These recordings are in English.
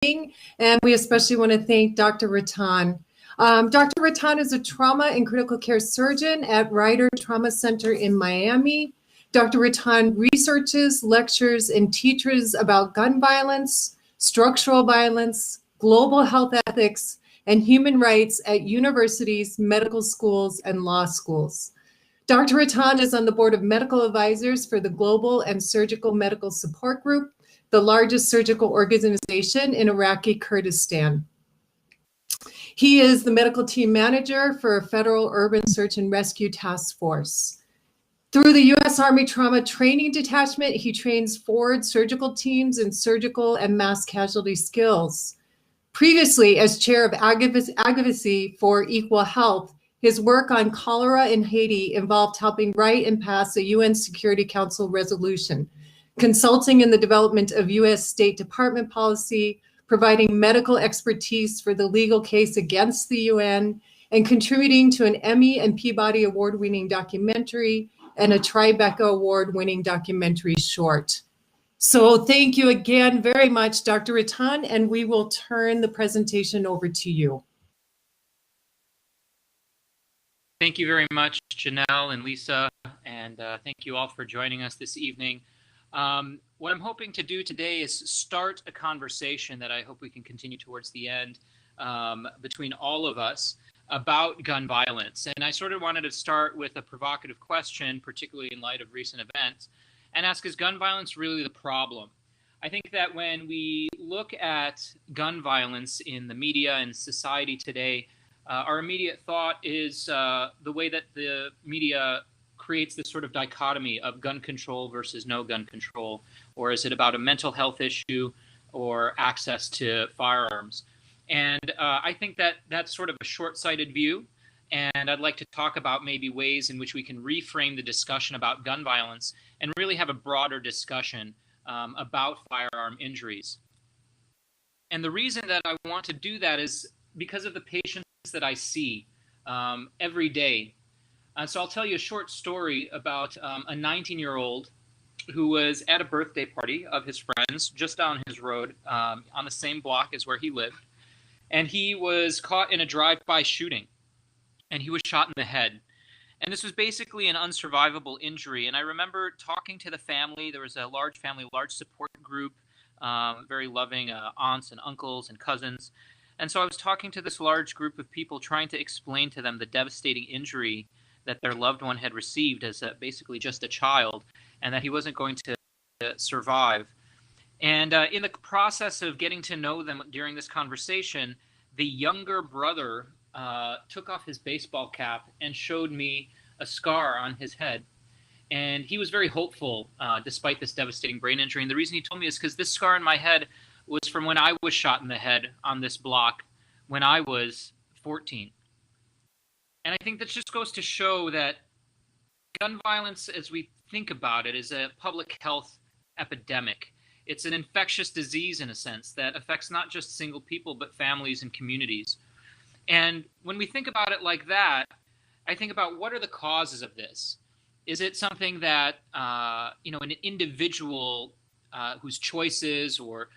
and we especially want to thank Dr. Rattan. Dr. Rattan is a trauma and critical care surgeon at Ryder Trauma Center in Miami. Dr. Rattan researches, lectures, and teaches about gun violence, structural violence, global health ethics, and human rights at universities, medical schools, and law schools. Dr. Rattan is on the board of medical advisors for the Global and Surgical Medical Support Group, the largest surgical organization in Iraqi Kurdistan. He is the medical team manager for a federal urban search and rescue task force. Through the U.S. Army Trauma Training Detachment, he trains forward surgical teams in surgical and mass casualty skills. Previously, as chair of advocacy for EqualHealth, his work on cholera in Haiti involved helping write and pass a UN Security Council resolution, consulting in the development of U.S. State Department policy, providing medical expertise for the legal case against the UN, and contributing to an Emmy and Peabody Award-winning documentary and a Tribeca Award-winning documentary short. So thank you again very much, Dr. Rattan, and we will turn the presentation over to you. Thank you very much, Janelle and Lisa, and thank you all for joining us this evening. What I'm hoping to do today is start a conversation that I hope we can continue towards the end between all of us about gun violence. And I sort of wanted to start with a provocative question, particularly in light of recent events, and ask, is gun violence really the problem? I think that when we look at gun violence in the media and society today, our immediate thought is the way that the media creates this sort of dichotomy of gun control versus no gun control, or is it about a mental health issue or access to firearms? And I think that that's sort of a short-sighted view, and I'd like to talk about maybe ways in which we can reframe the discussion about gun violence and really have a broader discussion about firearm injuries. And the reason that I want to do that is because of the patients that I see every day. So I'll tell you a short story about a 19-year-old who was at a birthday party of his friends just down his road on the same block as where he lived. And he was caught in a drive-by shooting, and he was shot in the head. And this was basically an unsurvivable injury. And I remember talking to the family. There was a large family, large support group, very loving aunts and uncles and cousins. And so I was talking to this large group of people, trying to explain to them the devastating injury that their loved one had received as basically just a child, and that he wasn't going to survive. And in the process of getting to know them during this conversation, the younger brother took off his baseball cap and showed me a scar on his head. And he was very hopeful despite this devastating brain injury. And the reason he told me is because this scar on my head was from when I was shot in the head on this block when I was 14. And I think that just goes to show that gun violence, as we think about it, is a public health epidemic. It's an infectious disease, in a sense, that affects not just single people, but families and communities. And when we think about it like that, I think about what are the causes of this? Is it something that, an individual whose choices or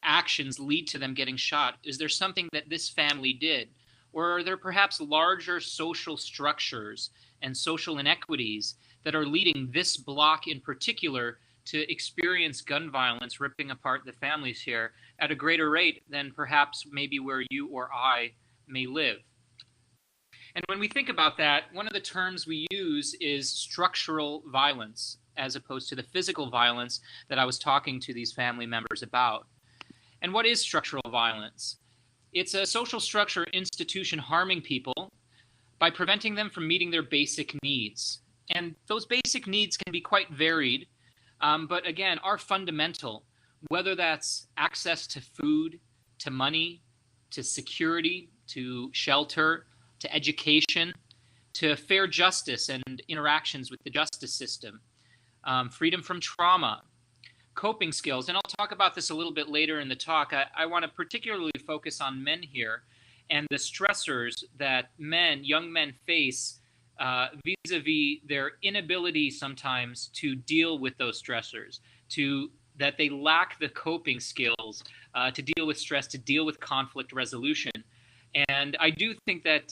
actions lead to them getting shot? Is there something that this family did? Or are there perhaps larger social structures and social inequities that are leading this block in particular to experience gun violence, ripping apart the families here at a greater rate than perhaps maybe where you or I may live? And when we think about that, one of the terms we use is structural violence, as opposed to the physical violence that I was talking to these family members about. And what is structural violence? It's a social structure institution harming people by preventing them from meeting their basic needs. And those basic needs can be quite varied, but again, are fundamental, whether that's access to food, to money, to security, to shelter, to education, to fair justice and interactions with the justice system, freedom from trauma, coping skills. And I'll talk about this a little bit later in the talk. I want to particularly focus on men here and the stressors that young men face vis-a-vis their inability sometimes to deal with those stressors, to that they lack the coping skills to deal with stress, to deal with conflict resolution. And I do think that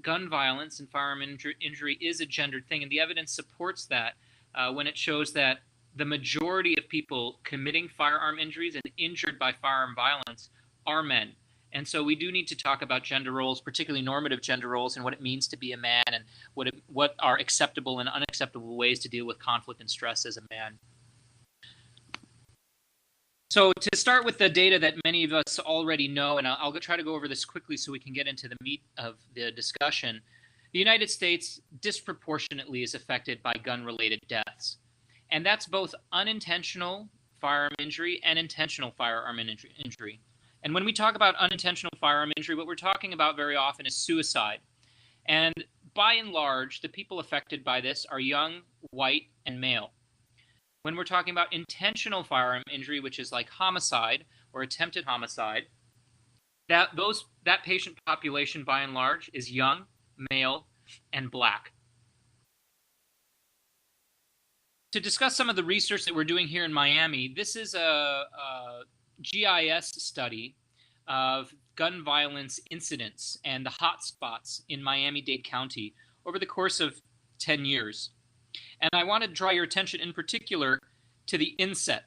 gun violence and firearm injury is a gendered thing, and the evidence supports that when it shows that the majority of people committing firearm injuries and injured by firearm violence are men. And so we do need to talk about gender roles, particularly normative gender roles, and what it means to be a man, and what are acceptable and unacceptable ways to deal with conflict and stress as a man. So to start with the data that many of us already know, and I'll try to go over this quickly so we can get into the meat of the discussion, the United States disproportionately is affected by gun-related deaths. And that's both unintentional firearm injury and intentional firearm injury. And when we talk about unintentional firearm injury, what we're talking about very often is suicide. And by and large, the people affected by this are young, white, and male. When we're talking about intentional firearm injury, which is like homicide or attempted homicide, that patient population by and large is young, male, and black. To discuss some of the research that we're doing here in Miami, this is a GIS study of gun violence incidents and the hotspots in Miami-Dade County over the course of 10 years. And I want to draw your attention in particular to the inset.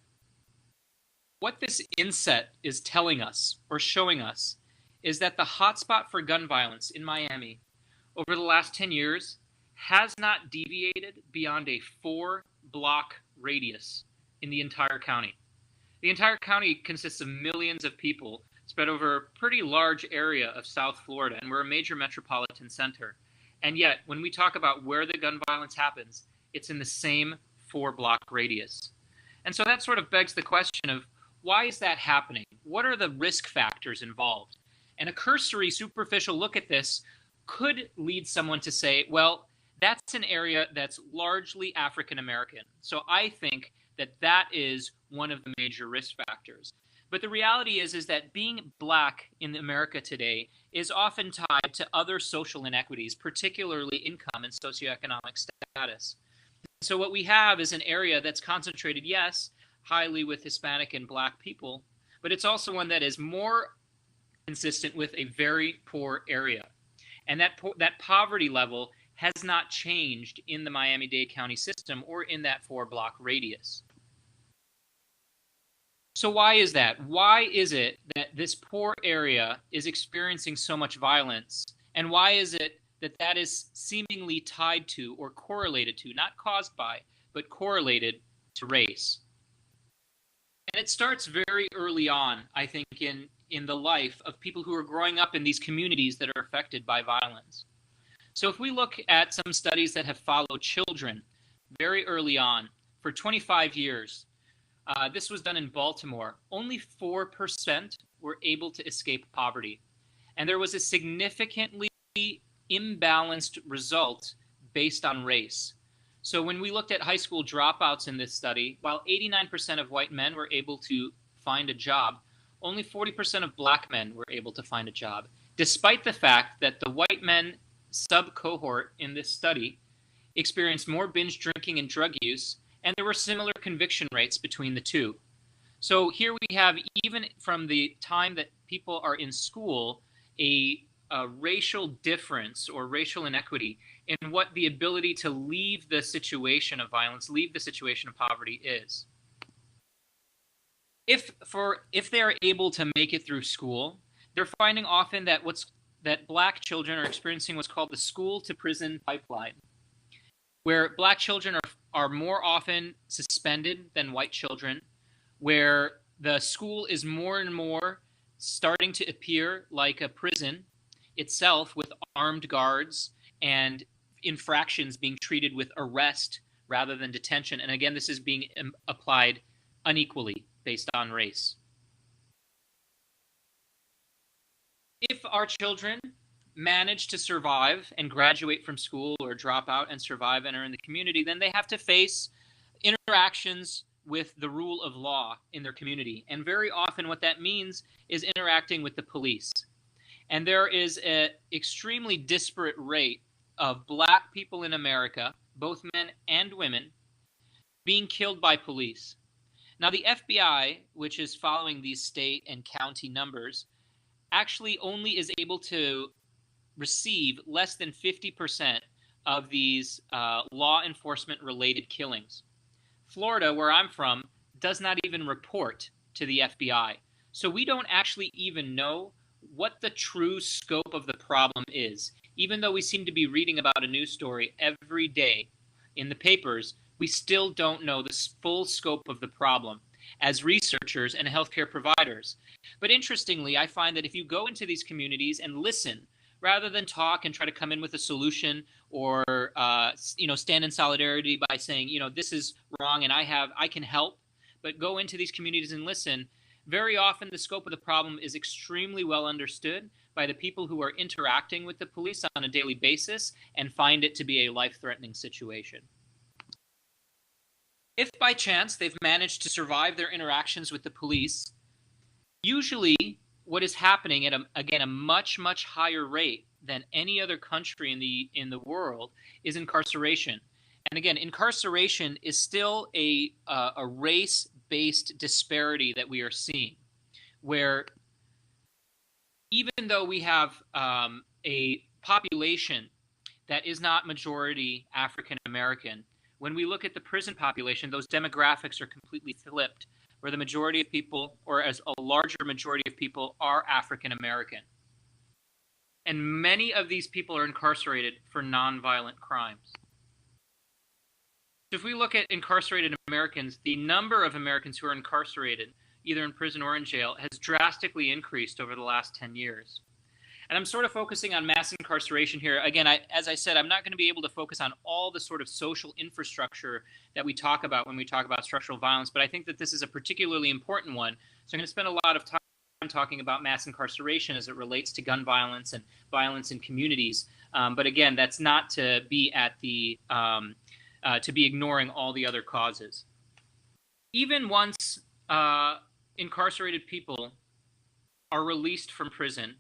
What this inset is telling us or showing us is that the hotspot for gun violence in Miami over the last 10 years has not deviated beyond a 4-block radius in the entire county. The entire county consists of millions of people spread over a pretty large area of South Florida, and we're a major metropolitan center. And yet, when we talk about where the gun violence happens, it's in the same 4-block radius. And so that sort of begs the question of, why is that happening? What are the risk factors involved? And a cursory, superficial look at this could lead someone to say, well, that's an area that's largely African American. So I think that that is one of the major risk factors. But the reality is that being black in America today is often tied to other social inequities, particularly income and socioeconomic status. So what we have is an area that's concentrated, yes, highly with Hispanic and black people, but it's also one that is more consistent with a very poor area. And that poverty level has not changed in the Miami-Dade County system or in that 4-block radius. So why is that? Why is it that this poor area is experiencing so much violence? And why is it that that is seemingly tied to or correlated to, not caused by, but correlated to race? And it starts very early on, I think, in the life of people who are growing up in these communities that are affected by violence. So if we look at some studies that have followed children very early on for 25 years, this was done in Baltimore. Only 4% were able to escape poverty. And there was a significantly imbalanced result based on race. So when we looked at high school dropouts in this study, while 89% of white men were able to find a job, only 40% of black men were able to find a job, despite the fact that the white men sub-cohort in this study experienced more binge drinking and drug use, and there were similar conviction rates between the two. So here we have, even from the time that people are in school, a racial difference or racial inequity in what the ability to leave the situation of violence, leave the situation of poverty is. If they are able to make it through school, they're finding often that black children are experiencing what's called the school to prison pipeline, where black children are more often suspended than white children, where the school is more and more starting to appear like a prison itself, with armed guards and infractions being treated with arrest rather than detention. And again, this is being applied unequally based on race. If our children manage to survive and graduate from school or drop out and survive and are in the community, then they have to face interactions with the rule of law in their community. And very often what that means is interacting with the police. And there is an extremely disparate rate of black people in America, both men and women, being killed by police. Now, the FBI, which is following these state and county numbers, actually only is able to receive less than 50% of these law enforcement related killings. Florida, where I'm from, does not even report to the FBI. So we don't actually even know what the true scope of the problem is. Even though we seem to be reading about a news story every day in the papers, we still don't know the full scope of the problem as researchers and healthcare providers. But interestingly, I find that if you go into these communities and listen, rather than talk and try to come in with a solution or stand in solidarity by saying, this is wrong and I can help, but go into these communities and listen, very often the scope of the problem is extremely well understood by the people who are interacting with the police on a daily basis and find it to be a life-threatening situation. If by chance they've managed to survive their interactions with the police, usually what is happening at a much, much higher rate than any other country in the world is incarceration. And again, incarceration is still a race-based disparity that we are seeing, where even though we have a population that is not majority African American, when we look at the prison population, those demographics are completely flipped, where the majority of people, or as a larger majority of people, are African American. And many of these people are incarcerated for nonviolent crimes. If we look at incarcerated Americans, the number of Americans who are incarcerated, either in prison or in jail, has drastically increased over the last 10 years. And I'm sort of focusing on mass incarceration here. Again, as I said, I'm not going to be able to focus on all the sort of social infrastructure that we talk about when we talk about structural violence, but I think that this is a particularly important one. So I'm going to spend a lot of time talking about mass incarceration as it relates to gun violence and violence in communities. But again, that's not to be to be ignoring all the other causes. Even once incarcerated people are released from prison,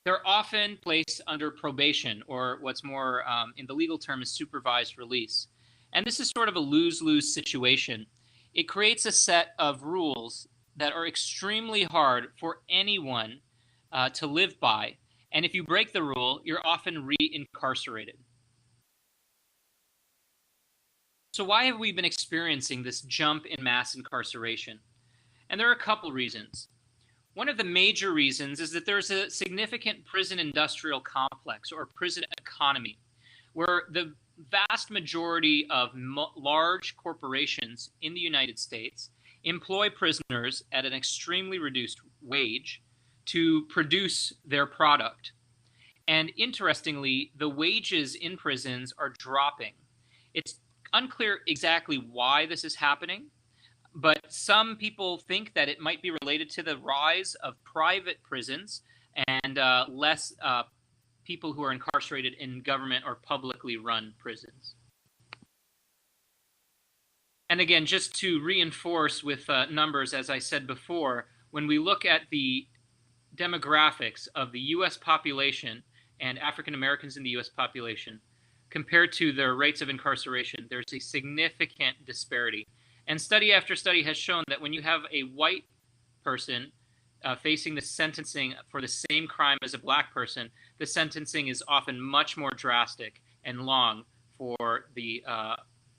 they're often placed under probation, or what's more in the legal term is supervised release. And this is sort of a lose-lose situation. It creates a set of rules that are extremely hard for anyone to live by. And if you break the rule, you're often re-incarcerated. So why have we been experiencing this jump in mass incarceration? And there are a couple reasons. One of the major reasons is that there's a significant prison industrial complex, or prison economy, where the vast majority of large corporations in the United States employ prisoners at an extremely reduced wage to produce their product. And interestingly, the wages in prisons are dropping. It's unclear exactly why this is happening, but some people think that it might be related to the rise of private prisons and less people who are incarcerated in government or publicly run prisons. And again, just to reinforce with numbers, as I said before, when we look at the demographics of the U.S. population and African Americans in the U.S. population, compared to their rates of incarceration, there's a significant disparity. And study after study has shown that when you have a white person facing the sentencing for the same crime as a black person, the sentencing is often much more drastic and long for the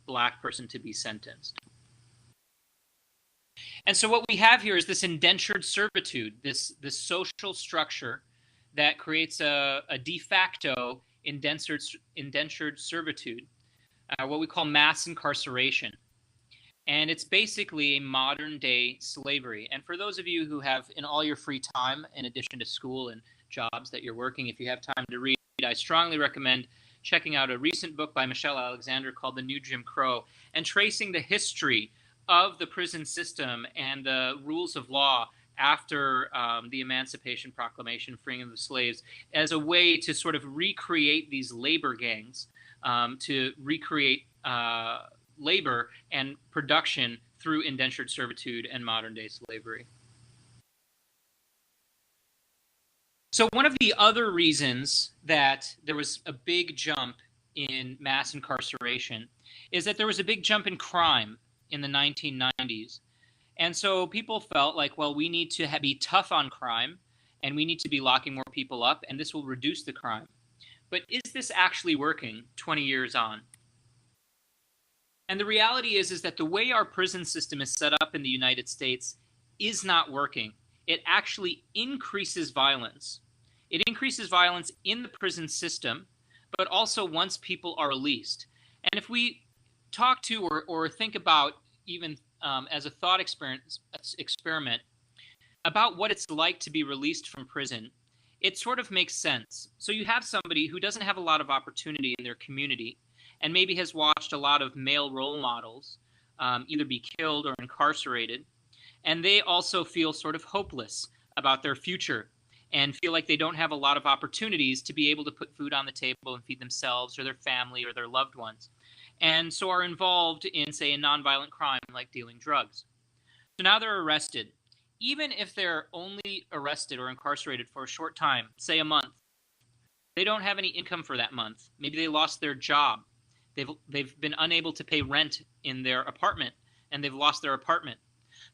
black person to be sentenced. And so what we have here is this indentured servitude, this social structure that creates a de facto indentured servitude, what we call mass incarceration. And it's basically a modern day slavery. And for those of you who have, in all your free time, in addition to school and jobs that you're working, if you have time to read, I strongly recommend checking out a recent book by Michelle Alexander called The New Jim Crow, and tracing the history of the prison system and the rules of law after the Emancipation Proclamation, freeing of the slaves, as a way to sort of recreate these labor gangs, to recreate labor and production through indentured servitude and modern-day slavery. So one of the other reasons that there was a big jump in mass incarceration is that there was a big jump in crime in the 1990s. And so people felt like, well, we need to be tough on crime, and we need to be locking more people up, and this will reduce the crime. But is this actually working 20 years on? And the reality is that the way our prison system is set up in the United States is not working. It actually increases violence. It increases violence in the prison system, but also once people are released. And if we talk to or think about even as a thought experiment about what it's like to be released from prison, it sort of makes sense. So you have somebody who doesn't have a lot of opportunity in their community and maybe has watched a lot of male role models either be killed or incarcerated, and they also feel sort of hopeless about their future and feel like they don't have a lot of opportunities to be able to put food on the table and feed themselves or their family or their loved ones, and so are involved in, say, a nonviolent crime like dealing drugs. So now they're arrested. Even if they're only arrested or incarcerated for a short time, say a month, they don't have any income for that month. Maybe they lost their job. They've been unable to pay rent in their apartment, and they've lost their apartment.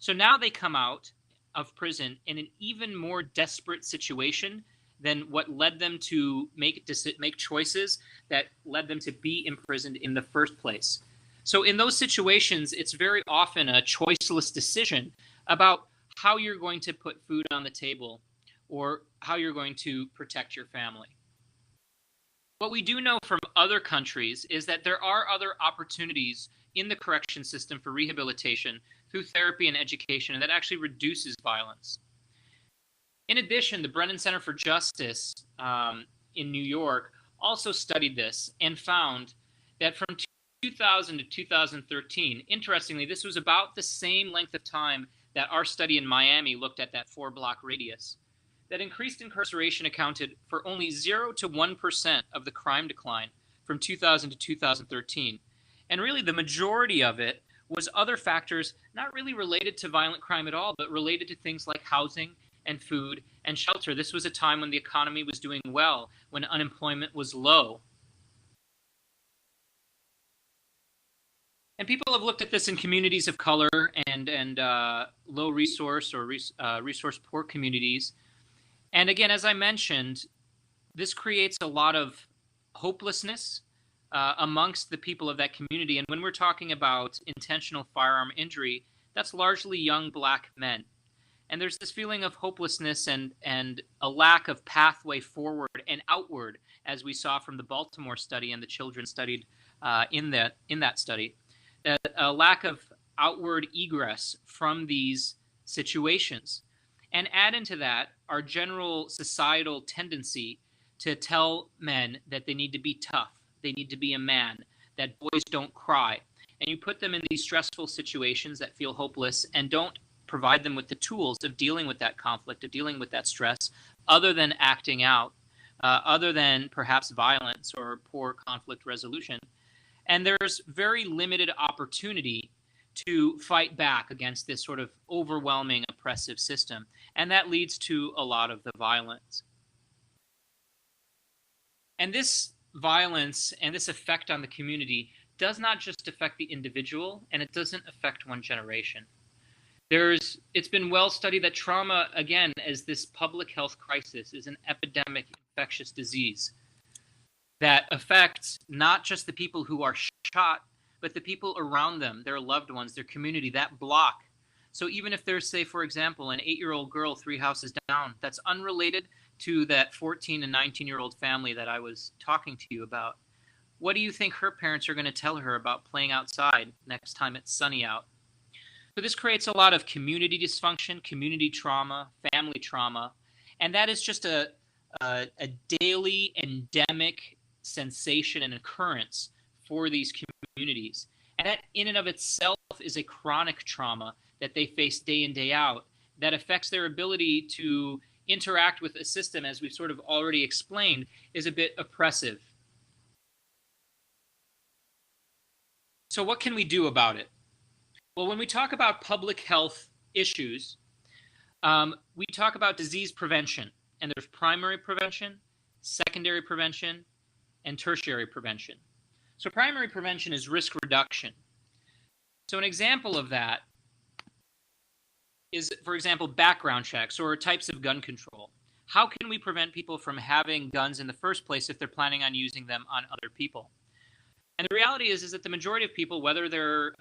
So now they come out of prison in an even more desperate situation than what led them to make choices that led them to be imprisoned in the first place. So in those situations, it's very often a choiceless decision about how you're going to put food on the table or how you're going to protect your family. What we do know from other countries is that there are other opportunities in the correction system for rehabilitation through therapy and education, and that actually reduces violence. In addition, the Brennan Center for Justice in New York also studied this and found that from 2000 to 2013, interestingly, this was about the same length of time that our study in Miami looked at that 4-block radius, that increased incarceration accounted for only 0 to 1% of the crime decline from 2000 to 2013. And really the majority of it was other factors not really related to violent crime at all, but related to things like housing and food and shelter. This was a time when the economy was doing well, when unemployment was low. And people have looked at this in communities of color and low resource or resource poor communities. And again, as I mentioned, this creates a lot of hopelessness amongst the people of that community. And when we're talking about intentional firearm injury, that's largely young Black men. And there's this feeling of hopelessness and a lack of pathway forward and outward, as we saw from the Baltimore study and the children studied in that study. A lack of outward egress from these situations. And add into that our general societal tendency to tell men that they need to be tough, they need to be a man, that boys don't cry. And you put them in these stressful situations that feel hopeless and don't provide them with the tools of dealing with that conflict, of dealing with that stress, other than acting out, other than perhaps violence or poor conflict resolution. And there's very limited opportunity to fight back against this sort of overwhelming oppressive system. And that leads to a lot of the violence. And this violence and this effect on the community does not just affect the individual, and it doesn't affect one generation. It's been well studied that trauma, again, as this public health crisis, is an epidemic infectious disease that affects not just the people who are shot, but the people around them, their loved ones, their community, that block. So even if there's, say, for example, an 8-year-old girl 3 houses down, that's unrelated to that 14 and 19-year-old family that I was talking to you about, what do you think her parents are going to tell her about playing outside next time it's sunny out? So this creates a lot of community dysfunction, community trauma, family trauma, and that is just a daily endemic sensation and occurrence for these communities. And that in and of itself is a chronic trauma that they face day in, day out, that affects their ability to interact with a system, as we've sort of already explained, is a bit oppressive. So what can we do about it? Well, when we talk about public health issues, we talk about disease prevention, and there's primary prevention, secondary prevention, and tertiary prevention. So primary prevention is risk reduction. So an example of that is, for example, background checks or types of gun control. How can we prevent people from having guns in the first place if they're planning on using them on other people? And the reality is that the majority of people, whether they're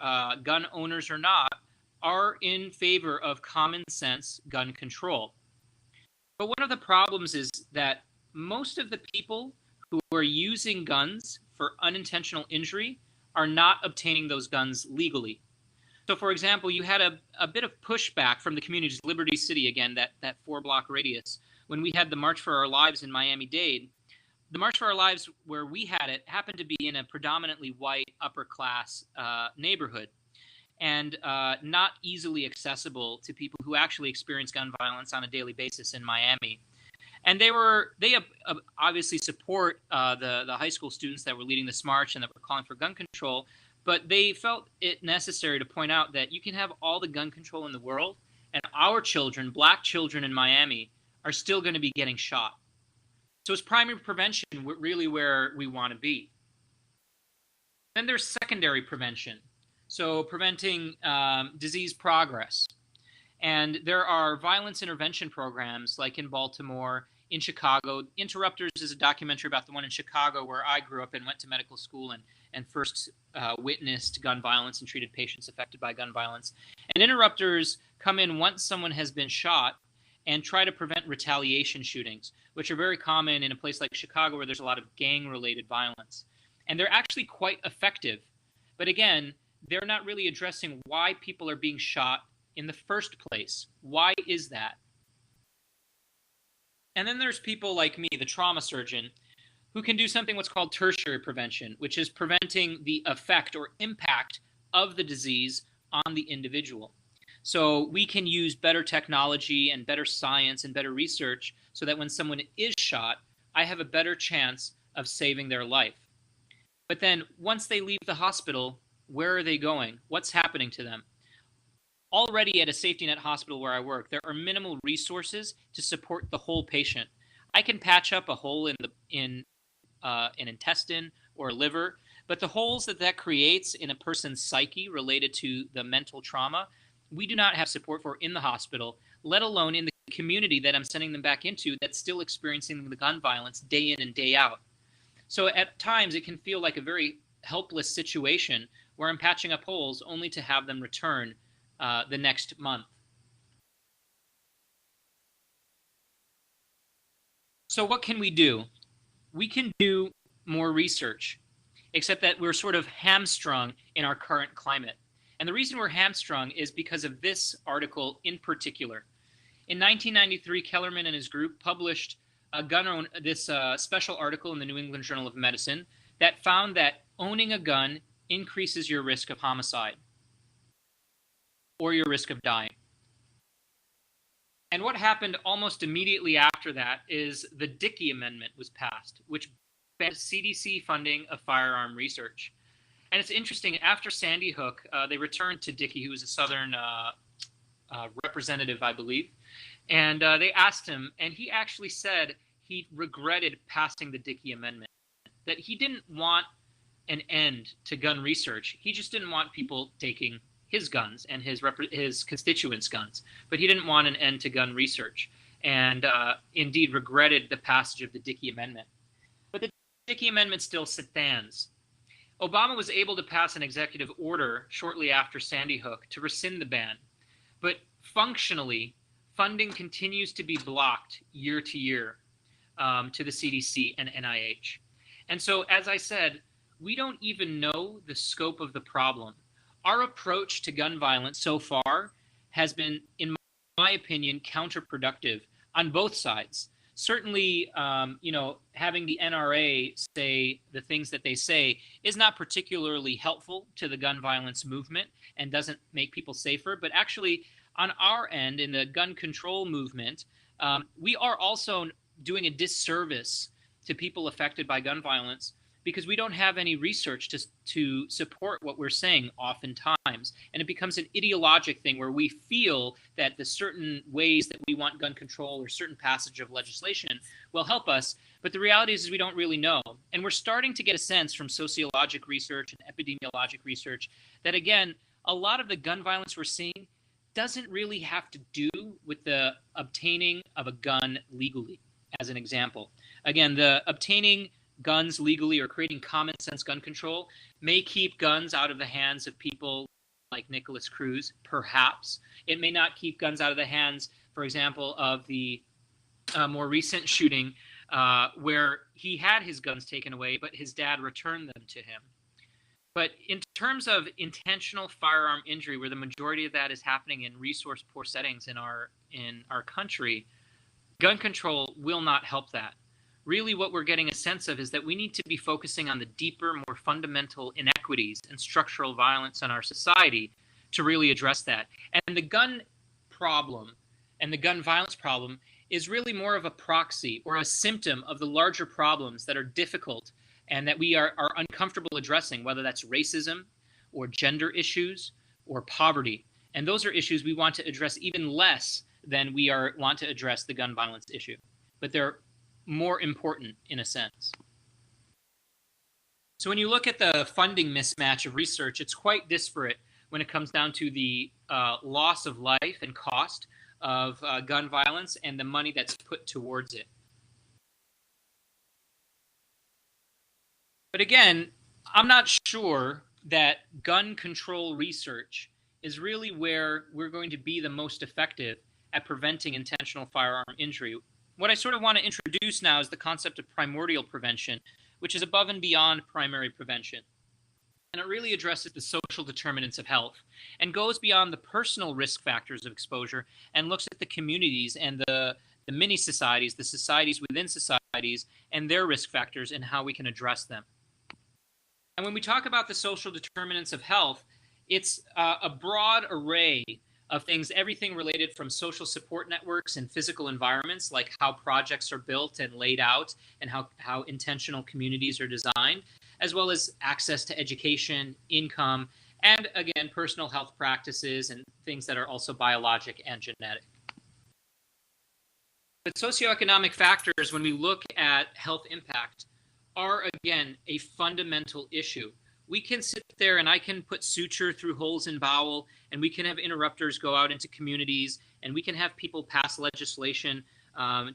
gun owners or not, are in favor of common sense gun control. But one of the problems is that most of the people who are using guns for unintentional injury are not obtaining those guns legally. So, for example, you had a bit of pushback from the communities, Liberty City, again, that 4-block radius, when we had the March for Our Lives in Miami-Dade. The March for Our Lives, where we had it, happened to be in a predominantly white, upper-class neighborhood, and not easily accessible to people who actually experience gun violence on a daily basis in Miami. And they obviously support the high school students that were leading this march and that were calling for gun control, but they felt it necessary to point out that you can have all the gun control in the world, and our children, black children in Miami, are still going to be getting shot. So it's primary prevention really where we want to be. Then there's secondary prevention. So preventing disease progress. And there are violence intervention programs like in Baltimore, in Chicago. Interrupters is a documentary about the one in Chicago where I grew up and went to medical school and first witnessed gun violence and treated patients affected by gun violence. And interrupters come in once someone has been shot and try to prevent retaliation shootings, which are very common in a place like Chicago where there's a lot of gang-related violence. And they're actually quite effective. But again, they're not really addressing why people are being shot in the first place. Why is that? And then there's people like me, the trauma surgeon, who can do something what's called tertiary prevention, which is preventing the effect or impact of the disease on the individual. So we can use better technology and better science and better research so that when someone is shot, I have a better chance of saving their life. But then once they leave the hospital, where are they going? What's happening to them? Already at a safety net hospital where I work, there are minimal resources to support the whole patient. I can patch up a hole in an intestine or a liver, but the holes that creates in a person's psyche related to the mental trauma, we do not have support for in the hospital, let alone in the community that I'm sending them back into that's still experiencing the gun violence day in and day out. So at times it can feel like a very helpless situation where I'm patching up holes only to have them return the next month. So what can we do? We can do more research, except that we're sort of hamstrung in our current climate. And the reason we're hamstrung is because of this article in particular. In 1993, Kellerman and his group published this special article in the New England Journal of Medicine that found that owning a gun increases your risk of homicide or your risk of dying. And what happened almost immediately after that is the Dickey Amendment was passed, which banned CDC funding of firearm research. And it's interesting, after Sandy Hook, they returned to Dickey, who was a Southern representative, I believe, and they asked him, and he actually said he regretted passing the Dickey Amendment, that he didn't want an end to gun research. He just didn't want people taking his guns and his constituents' guns, but he didn't want an end to gun research, and indeed regretted the passage of the Dickey Amendment. But the Dickey Amendment still stands. Obama was able to pass an executive order shortly after Sandy Hook to rescind the ban, but functionally, funding continues to be blocked year to year to the CDC and NIH. And so, as I said, we don't even know the scope of the problem. Our approach to gun violence so far has been, in my opinion, counterproductive on both sides. Certainly, having the NRA say the things that they say is not particularly helpful to the gun violence movement and doesn't make people safer. But actually, on our end, in the gun control movement, we are also doing a disservice to people affected by gun violence because we don't have any research to support what we're saying oftentimes. And it becomes an ideologic thing where we feel that the certain ways that we want gun control or certain passage of legislation will help us. But the reality is we don't really know. And we're starting to get a sense from sociologic research and epidemiologic research that, again, a lot of the gun violence we're seeing doesn't really have to do with the obtaining of a gun legally, as an example. Again, the obtaining guns legally or creating common sense gun control may keep guns out of the hands of people like Nicholas Cruz, perhaps. It may not keep guns out of the hands, for example, of the more recent shooting where he had his guns taken away, but his dad returned them to him. But in terms of intentional firearm injury, where the majority of that is happening in resource-poor settings in our country, gun control will not help that. Really what we're getting a sense of is that we need to be focusing on the deeper, more fundamental inequities and structural violence in our society to really address that. And the gun problem and the gun violence problem is really more of a proxy or a symptom of the larger problems that are difficult and that we are uncomfortable addressing, whether that's racism or gender issues or poverty. And those are issues we want to address even less than we want to address the gun violence issue. But they're more important in a sense. So when you look at the funding mismatch of research, it's quite disparate when it comes down to the loss of life and cost of gun violence and the money that's put towards it. But again, I'm not sure that gun control research is really where we're going to be the most effective at preventing intentional firearm injury. What I sort of want to introduce now is the concept of primordial prevention, which is above and beyond primary prevention. And it really addresses the social determinants of health and goes beyond the personal risk factors of exposure and looks at the communities and the mini-societies, the societies within societies, and their risk factors and how we can address them. And when we talk about the social determinants of health, it's a broad array of things, everything related from social support networks and physical environments, like how projects are built and laid out and how intentional communities are designed, as well as access to education, income, and again, personal health practices and things that are also biologic and genetic. But socioeconomic factors, when we look at health impact, are again a fundamental issue. We can sit there and I can put suture through holes in bowel, and we can have interrupters go out into communities, and we can have people pass legislation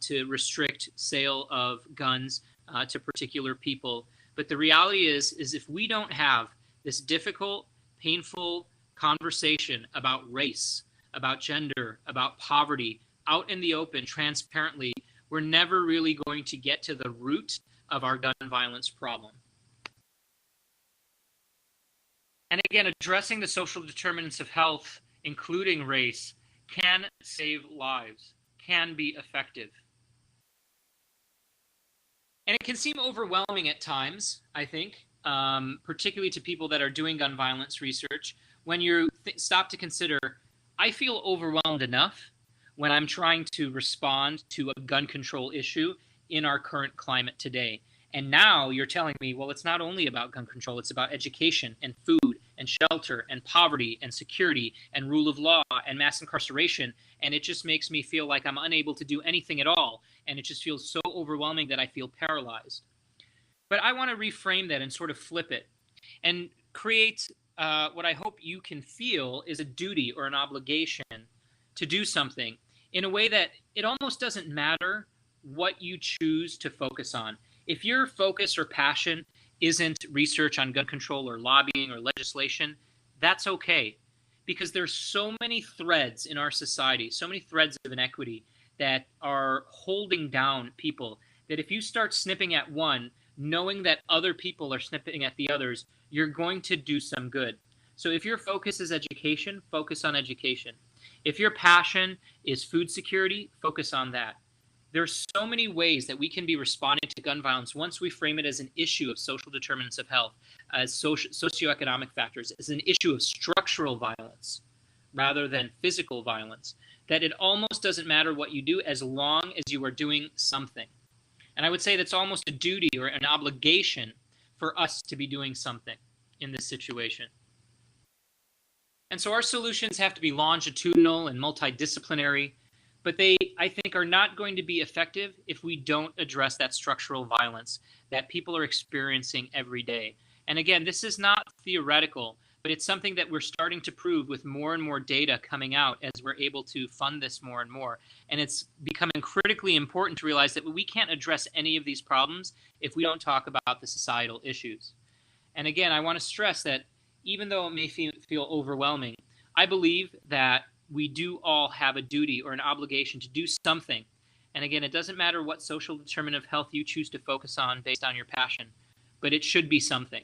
to restrict sale of guns to particular people. But the reality is if we don't have this difficult, painful conversation about race, about gender, about poverty, out in the open, transparently, we're never really going to get to the root of our gun violence problem. And again, addressing the social determinants of health, including race, can save lives, can be effective. And it can seem overwhelming at times, I think, particularly to people that are doing gun violence research, when you stop to consider, I feel overwhelmed enough when I'm trying to respond to a gun control issue in our current climate today. And now you're telling me, well, it's not only about gun control, it's about education and food and shelter and poverty and security and rule of law and mass incarceration. And it just makes me feel like I'm unable to do anything at all. And it just feels so overwhelming that I feel paralyzed. But I want to reframe that and sort of flip it and create what I hope you can feel is a duty or an obligation to do something in a way that it almost doesn't matter what you choose to focus on. If your focus or passion isn't research on gun control or lobbying or legislation, that's okay. Because there's so many threads in our society, so many threads of inequity that are holding down people, that if you start snipping at one, knowing that other people are snipping at the others, you're going to do some good. So if your focus is education, focus on education. If your passion is food security, focus on that. There's so many ways that we can be responding to gun violence once we frame it as an issue of social determinants of health, as socioeconomic factors, as an issue of structural violence rather than physical violence, that it almost doesn't matter what you do as long as you are doing something. And I would say that's almost a duty or an obligation for us to be doing something in this situation. And so our solutions have to be longitudinal and multidisciplinary, but they, I think, are not going to be effective if we don't address that structural violence that people are experiencing every day. And again, this is not theoretical. but it's something that we're starting to prove with more and more data coming out as we're able to fund this more and more. And it's becoming critically important to realize that we can't address any of these problems if we don't talk about the societal issues. And again, I want to stress that even though it may feel overwhelming, I believe that we do all have a duty or an obligation to do something. And again, it doesn't matter what social determinant of health you choose to focus on based on your passion, but it should be something.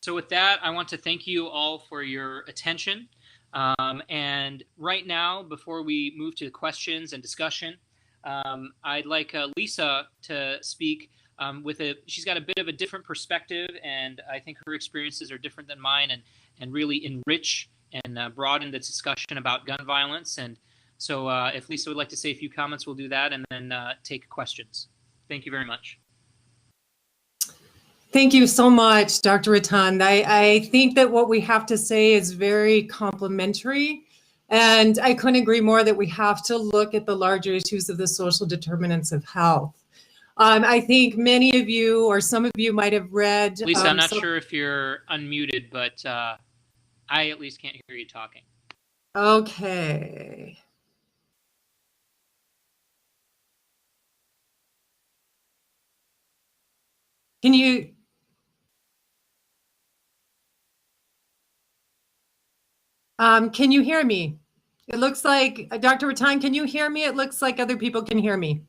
So with that, I want to thank you all for your attention. And right now, before we move to questions and discussion, I'd like Lisa to speak she's got a bit of a different perspective, and I think her experiences are different than mine and really enrich and broaden the discussion about gun violence. And so if Lisa would like to say a few comments, we'll do that and then take questions. Thank you very much. Thank you so much, Dr. Rattan. I think that what we have to say is very complimentary, and I couldn't agree more that we have to look at the larger issues of the social determinants of health. I think many of you or some of you might have read. Lisa, I'm not sure if you're unmuted, but I at least can't hear you talking. Okay. Can you hear me? It looks like, Dr. Rattan, can you hear me? It looks like other people can hear me.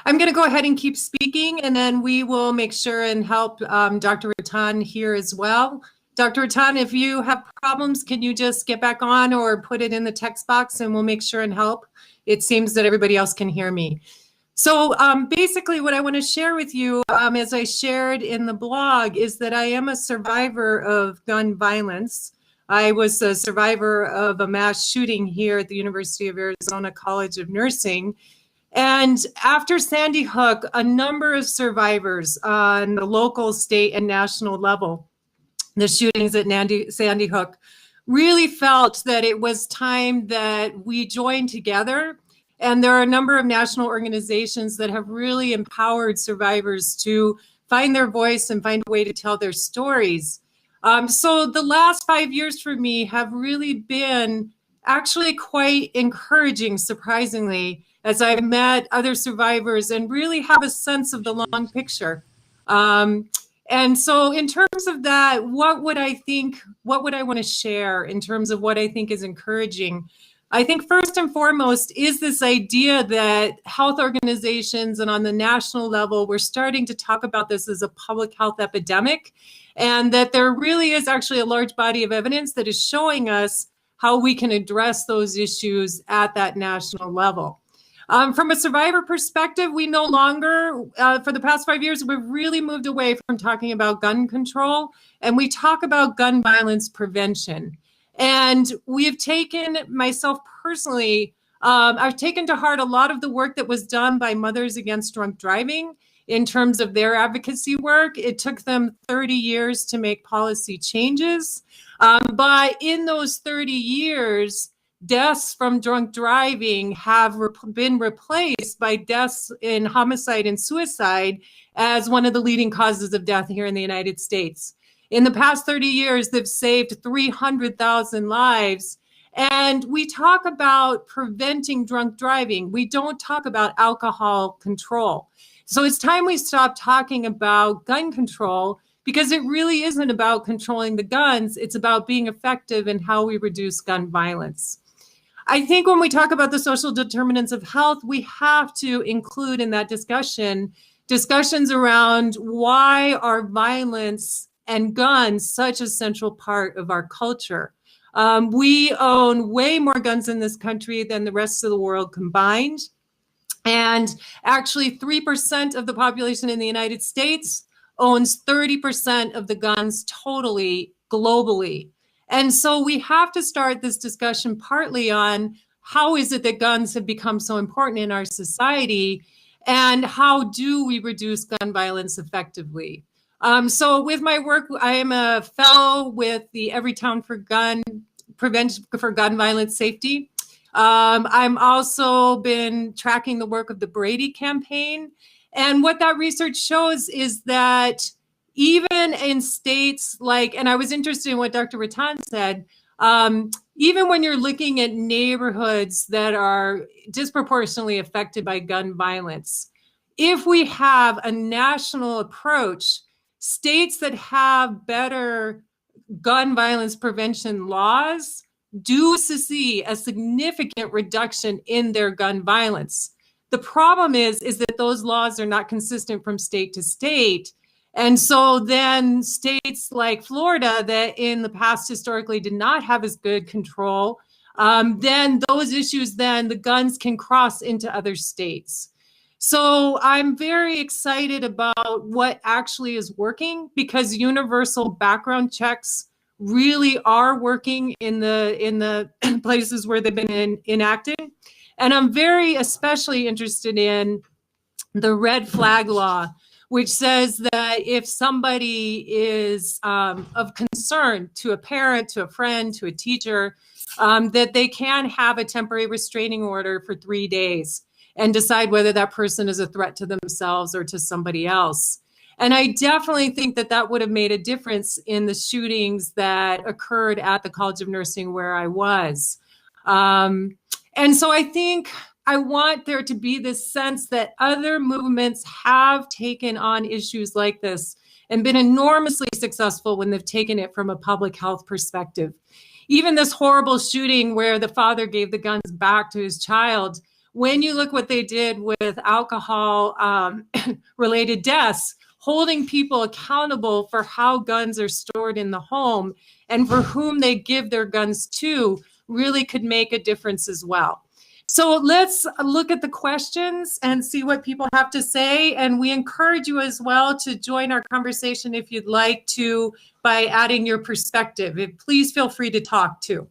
I'm going to go ahead and keep speaking, and then we will make sure and help Dr. Rattan here as well. Dr. Rattan, if you have problems, can you just get back on or put it in the text box and we'll make sure and help? It seems that everybody else can hear me. So basically what I want to share with you, as I shared in the blog, is that I am a survivor of gun violence. I was a survivor of a mass shooting here at the University of Arizona College of Nursing. And after Sandy Hook, a number of survivors on the local, state, and national level, the shootings at Sandy Hook, really felt that it was time that we joined together. And there are a number of national organizations that have really empowered survivors to find their voice and find a way to tell their stories. So the last 5 years for me have really been actually quite encouraging, surprisingly, as I've met other survivors and really have a sense of the long picture. And so in terms of that, what would I want to share in terms of what I think is encouraging? I think first and foremost is this idea that health organizations and on the national level, we're starting to talk about this as a public health epidemic, and that there really is actually a large body of evidence that is showing us how we can address those issues at that national level. From a survivor perspective, we no longer, for the past 5 years, we've really moved away from talking about gun control, and we talk about gun violence prevention. And we've taken, myself personally, I've taken to heart a lot of the work that was done by Mothers Against Drunk Driving in terms of their advocacy work. It took them 30 years to make policy changes. But in those 30 years, deaths from drunk driving have been replaced by deaths in homicide and suicide as one of the leading causes of death here in the United States. In the past 30 years, they've saved 300,000 lives. And we talk about preventing drunk driving. We don't talk about alcohol control. So it's time we stop talking about gun control, because it really isn't about controlling the guns. It's about being effective in how we reduce gun violence. I think when we talk about the social determinants of health, we have to include in that discussion discussions around why are violence and guns such a central part of our culture. We own way more guns in this country than the rest of the world combined. And actually 3% of the population in the United States owns 30% of the guns totally globally. And so we have to start this discussion partly on how is it that guns have become so important in our society, and how do we reduce gun violence effectively? So with my work, I am a fellow with the Every Town for Gun Prevention for Gun Violence Safety. I'm also been tracking the work of the Brady campaign. And what that research shows is that even in states like, and I was interested in what Dr. Rattan said, even when you're looking at neighborhoods that are disproportionately affected by gun violence, if we have a national approach, states that have better gun violence prevention laws do see a significant reduction in their gun violence. The problem is that those laws are not consistent from state to state. And so then states like Florida that in the past historically did not have as good control, then those issues, then the guns can cross into other states. So I'm very excited about what actually is working because universal background checks really are working in the places where they've been enacted. And I'm very especially interested in the red flag law, which says that if somebody is of concern to a parent, to a friend, to a teacher, that they can have a temporary restraining order for 3 days and decide whether that person is a threat to themselves or to somebody else. And I definitely think that that would have made a difference in the shootings that occurred at the College of Nursing where I was. And so I think I want there to be this sense that other movements have taken on issues like this and been enormously successful when they've taken it from a public health perspective. Even this horrible shooting where the father gave the guns back to his child, when you look what they did with alcohol related deaths, holding people accountable for how guns are stored in the home and for whom they give their guns to really could make a difference as well. So let's look at the questions and see what people have to say. And we encourage you as well to join our conversation if you'd like to by adding your perspective. Please feel free to talk too.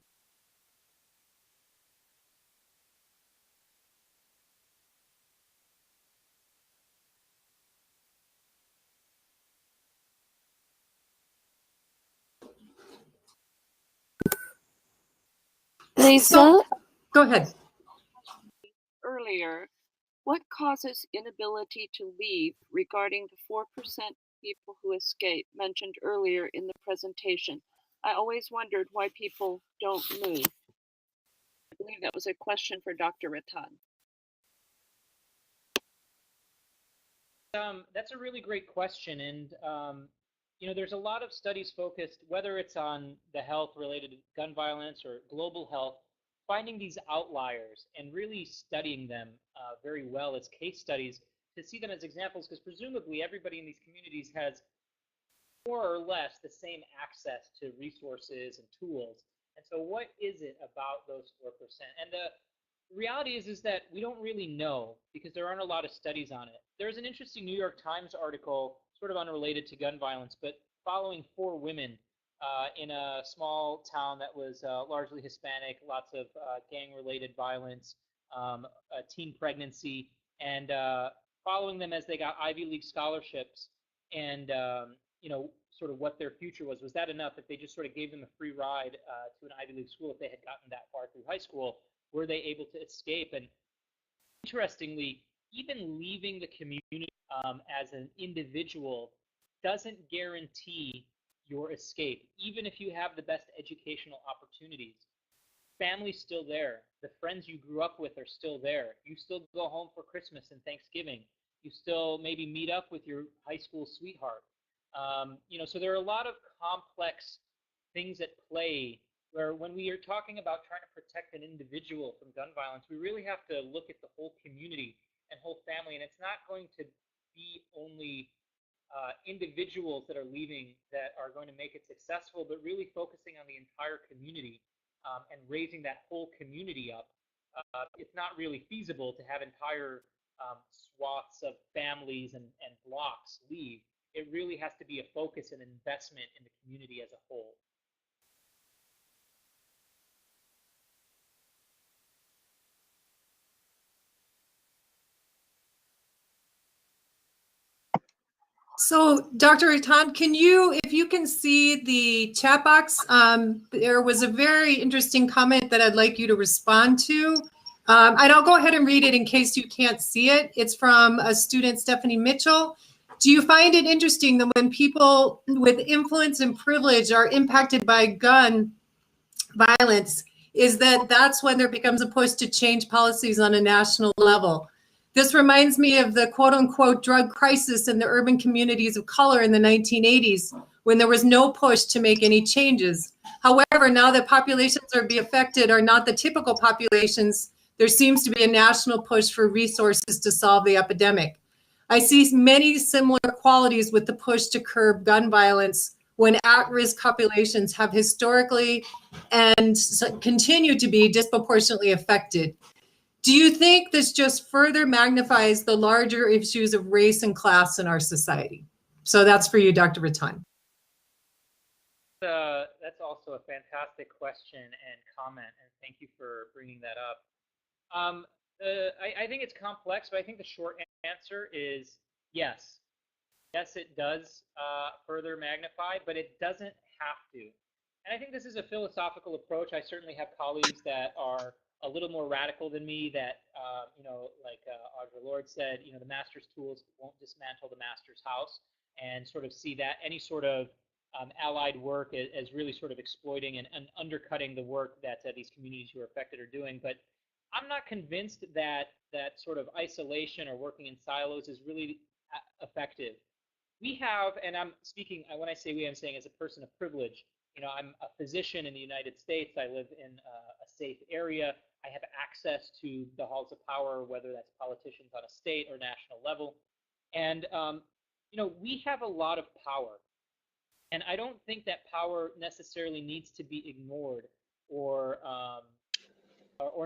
Lisa, Go ahead. earlier, what causes inability to leave regarding the 4% people who escape mentioned earlier in the presentation? I always wondered why people don't move. I believe that was a question for Dr. Rattan. That's a really great question, and there's a lot of studies focused, whether it's on the health related to gun violence or global health, finding these outliers and really studying them very well as case studies to see them as examples, because presumably everybody in these communities has more or less the same access to resources and tools. And so what is it about those 4%? And the reality is that we don't really know because there aren't a lot of studies on it. There's an interesting New York Times article, sort of unrelated to gun violence, but following 4 women in a small town that was largely Hispanic, lots of gang-related violence, teen pregnancy, and following them as they got Ivy League scholarships and sort of what their future was. Was that enough? If they just sort of gave them a free ride to an Ivy League school, if they had gotten that far through high school, were they able to escape? And interestingly, even leaving the community as an individual doesn't guarantee your escape, even if you have the best educational opportunities. Family's still there. The friends you grew up with are still there. You still go home for Christmas and Thanksgiving. You still maybe meet up with your high school sweetheart. So there are a lot of complex things at play where when we are talking about trying to protect an individual from gun violence, we really have to look at the whole community and whole family. And it's not going to be only individuals that are leaving that are going to make it successful, but really focusing on the entire community and raising that whole community up. It's not really feasible to have entire swaths of families and blocks leave. It really has to be a focus and investment in the community as a whole. So, Dr. Rattan, if you can see the chat box, there was a very interesting comment that I'd like you to respond to. And I'll go ahead and read it in case you can't see it. It's from a student, Stephanie Mitchell. Do you find it interesting that when people with influence and privilege are impacted by gun violence, that's when there becomes a push to change policies on a national level? This reminds me of the quote unquote drug crisis in the urban communities of color in the 1980s, when there was no push to make any changes. However, now that populations are being affected are not the typical populations, there seems to be a national push for resources to solve the epidemic. I see many similar qualities with the push to curb gun violence when at-risk populations have historically and continue to be disproportionately affected. Do you think this just further magnifies the larger issues of race and class in our society? So that's for you, Dr. Rattan. That's also a fantastic question and comment, and thank you for bringing that up. I think it's complex, but I think the short answer is yes. Yes, it does further magnify, but it doesn't have to. And I think this is a philosophical approach. I certainly have colleagues that are a little more radical than me that, like Audre Lorde said, the master's tools won't dismantle the master's house, and sort of see that any sort of allied work as really sort of exploiting and undercutting the work that these communities who are affected are doing. But I'm not convinced that sort of isolation or working in silos is really effective. We have, and I'm speaking, when I say we, I'm saying as a person of privilege, I'm a physician in the United States. I live in a safe area. I have access to the halls of power, whether that's politicians on a state or national level. And, we have a lot of power. And I don't think that power necessarily needs to be ignored or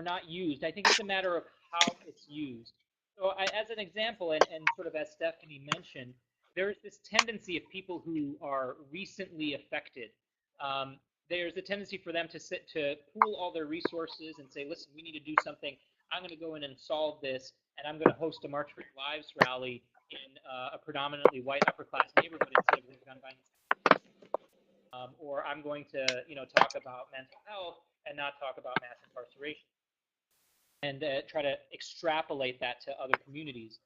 not used. I think it's a matter of how it's used. So as an example, and sort of as Stephanie mentioned, there's this tendency of people who are recently affected. There's a tendency for them to pool all their resources and say, listen, we need to do something. I'm going to go in and solve this, and I'm going to host a March for Your Lives rally in a predominantly white upper-class neighborhood instead of gun violence. Or I'm going to, talk about mental health and not talk about mass incarceration, and try to extrapolate that to other communities.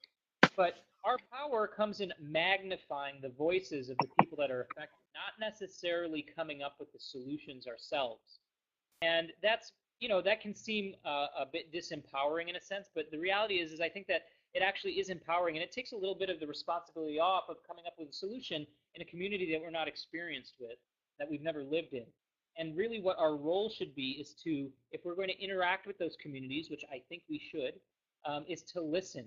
But our power comes in magnifying the voices of the people that are affected, not necessarily coming up with the solutions ourselves. And that's, that can seem a bit disempowering in a sense, but the reality is I think that it actually is empowering, and it takes a little bit of the responsibility off of coming up with a solution in a community that we're not experienced with, that we've never lived in. And really what our role should be is to, if we're going to interact with those communities, which I think we should, is to listen,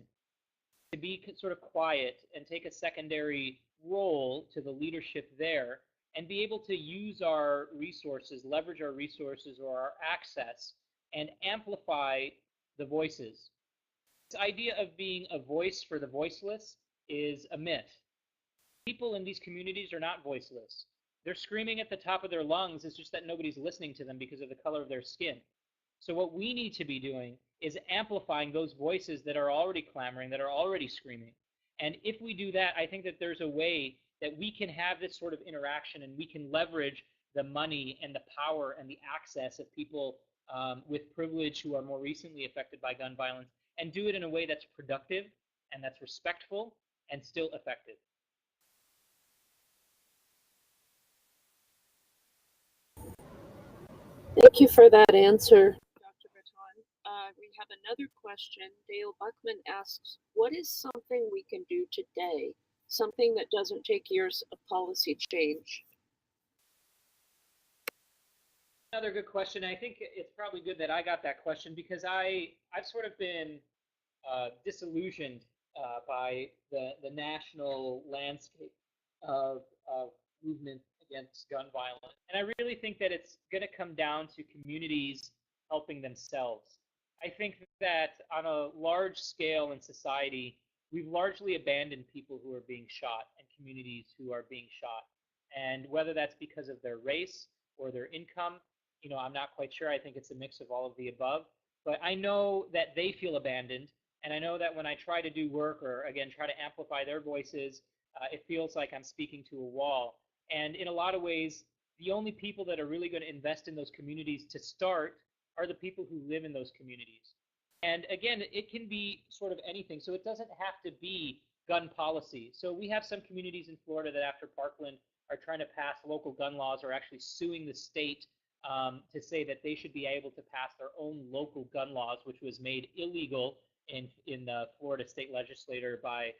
to be sort of quiet and take a secondary role to the leadership there, and be able to use our resources, leverage our resources or our access, and amplify the voices. This idea of being a voice for the voiceless is a myth. People in these communities are not voiceless. They're screaming at the top of their lungs. It's just that nobody's listening to them because of the color of their skin. So what we need to be doing is amplifying those voices that are already clamoring, that are already screaming. And if we do that, I think that there's a way that we can have this sort of interaction, and we can leverage the money and the power and the access of people with privilege who are more recently affected by gun violence, and do it in a way that's productive and that's respectful and still effective. Thank you for that answer, Dr. Rattan. We have another question. Dale Buckman asks, what is something we can do today, something that doesn't take years of policy change? Another good question. I think it's probably good that I got that question, because I've sort of been disillusioned by the national landscape of movement against gun violence. And I really think that it's going to come down to communities helping themselves. I think that on a large scale in society, we've largely abandoned people who are being shot and communities who are being shot. And whether that's because of their race or their income, I'm not quite sure. I think it's a mix of all of the above. But I know that they feel abandoned. And I know that when I try to do work, or again, try to amplify their voices, it feels like I'm speaking to a wall. And in a lot of ways, the only people that are really going to invest in those communities to start are the people who live in those communities. And again, it can be sort of anything. So it doesn't have to be gun policy. So we have some communities in Florida that after Parkland are trying to pass local gun laws or actually suing the state to say that they should be able to pass their own local gun laws, which was made illegal in the Florida state legislature by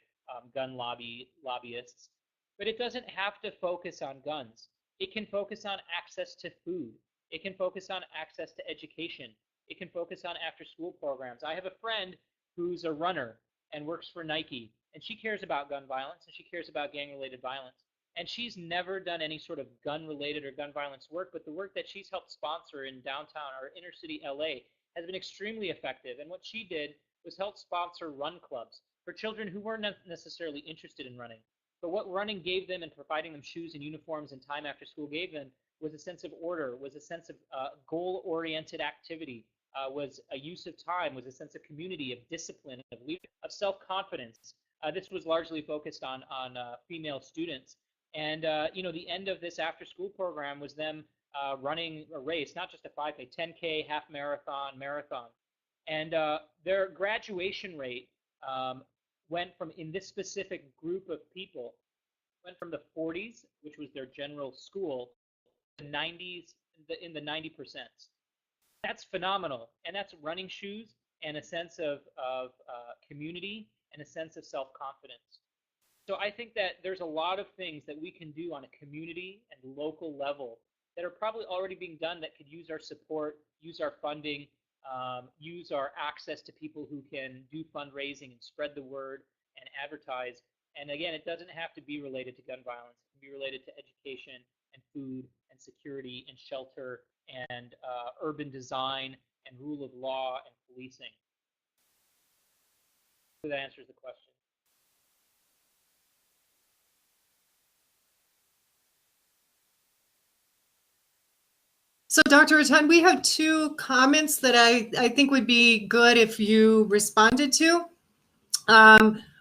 gun lobbyists. But it doesn't have to focus on guns. It can focus on access to food. It can focus on access to education. It can focus on after-school programs. I have a friend who's a runner and works for Nike, and she cares about gun violence and she cares about gang-related violence. And she's never done any sort of gun-related or gun violence work, but the work that she's helped sponsor in downtown or inner city LA has been extremely effective. And what she did was help sponsor run clubs for children who weren't necessarily interested in running. But what running gave them and providing them shoes and uniforms and time after school gave them was a sense of order, was a sense of goal-oriented activity, was a use of time, was a sense of community, of discipline, of leadership, of self-confidence. This was largely focused on female students. And the end of this after-school program was them running a race, not just a 5K, 10K, half marathon, marathon. And their graduation rate went from, in this specific group of people, went from the 40s, which was their general school, to 90s, in the 90%. That's phenomenal. And that's running shoes and a sense of community and a sense of self-confidence. So I think that there's a lot of things that we can do on a community and local level that are probably already being done that could use our support, use our funding, use our access to people who can do fundraising and spread the word and advertise. And again, it doesn't have to be related to gun violence. It can be related to education and food and security and shelter and urban design and rule of law and policing. So that answers the question. So, Dr. Rattan, we have two comments that I think would be good if you responded to.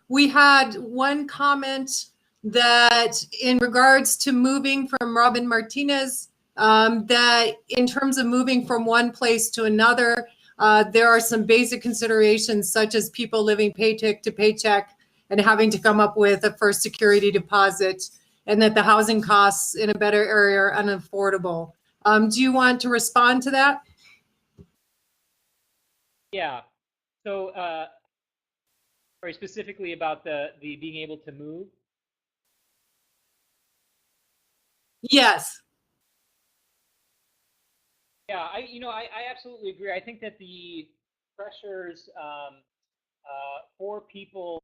We had one comment that in regards to moving from Robin Martinez, that in terms of moving from one place to another, there are some basic considerations such as people living paycheck to paycheck and having to come up with a first security deposit, and that the housing costs in a better area are unaffordable. Do you want to respond to that? Yeah. So, very specifically about the being able to move. Yes. Yeah, I absolutely agree. I think that the pressures for people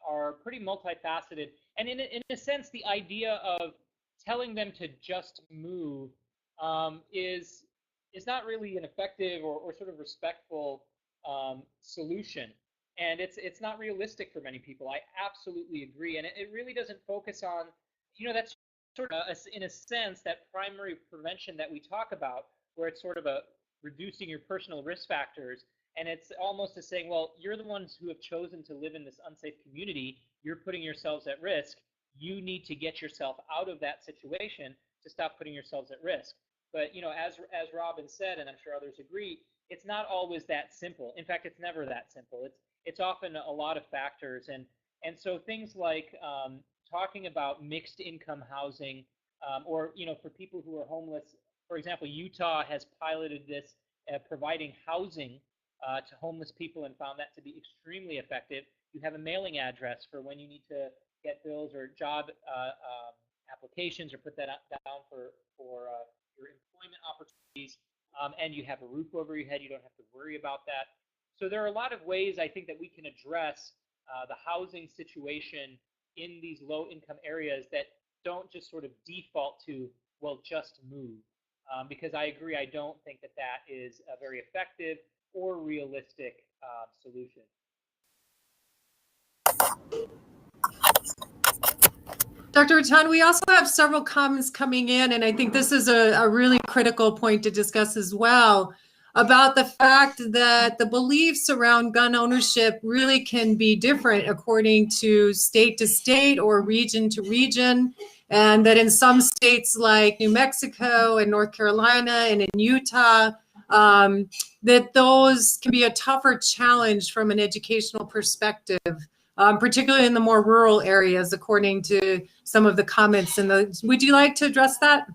are pretty multifaceted, and in a sense, the idea of telling them to just move is not really an effective or sort of respectful solution, and it's not realistic for many people. I absolutely agree, and it really doesn't focus on, that's sort of in a sense that primary prevention that we talk about, where it's sort of a reducing your personal risk factors, and it's almost as saying, well, you're the ones who have chosen to live in this unsafe community. You're putting yourselves at risk. You need to get yourself out of that situation to stop putting yourselves at risk. But as Robin said, and I'm sure others agree, it's not always that simple. In fact, it's never that simple. It's often a lot of factors, and so things like talking about mixed income housing, or for people who are homeless. For example, Utah has piloted this, providing housing to homeless people, and found that to be extremely effective. You have a mailing address for when you need to get bills or job applications, or put that down for your employment opportunities, and you have a roof over your head. You don't have to worry about that. So there are a lot of ways I think that we can address the housing situation in these low-income areas that don't just sort of default to, well, just move. Because I agree, I don't think that is a very effective or realistic solution. Dr. Rattan, we also have several comments coming in, and I think this is a really critical point to discuss as well. about the fact that the beliefs around gun ownership really can be different according to state or region to region. And that in some states like New Mexico and North Carolina and in Utah, that those can be a tougher challenge from an educational perspective, particularly in the more rural areas, according to some of the comments. Would you like to address that?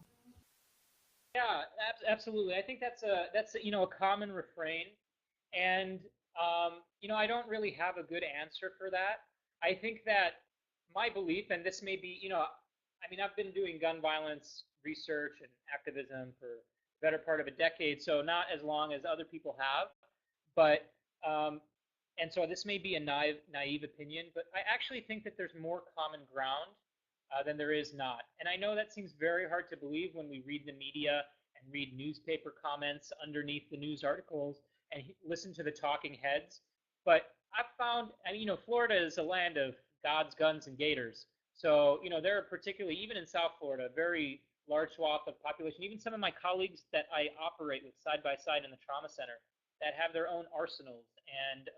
Yeah, absolutely. I think that's a common refrain, and I don't really have a good answer for that. I think that my belief, and this may be, I've been doing gun violence research and activism for the better part of a decade, so not as long as other people have, but and so this may be a naive opinion, but I actually think that there's more common ground than there is not. And I know that seems very hard to believe when we read the media and read newspaper comments underneath the news articles and listen to the talking heads. But I've found, Florida is a land of gods, guns, and gators. So, there are particularly, even in South Florida, a very large swath of population, even some of my colleagues that I operate with side by side in the trauma center that have their own arsenals and,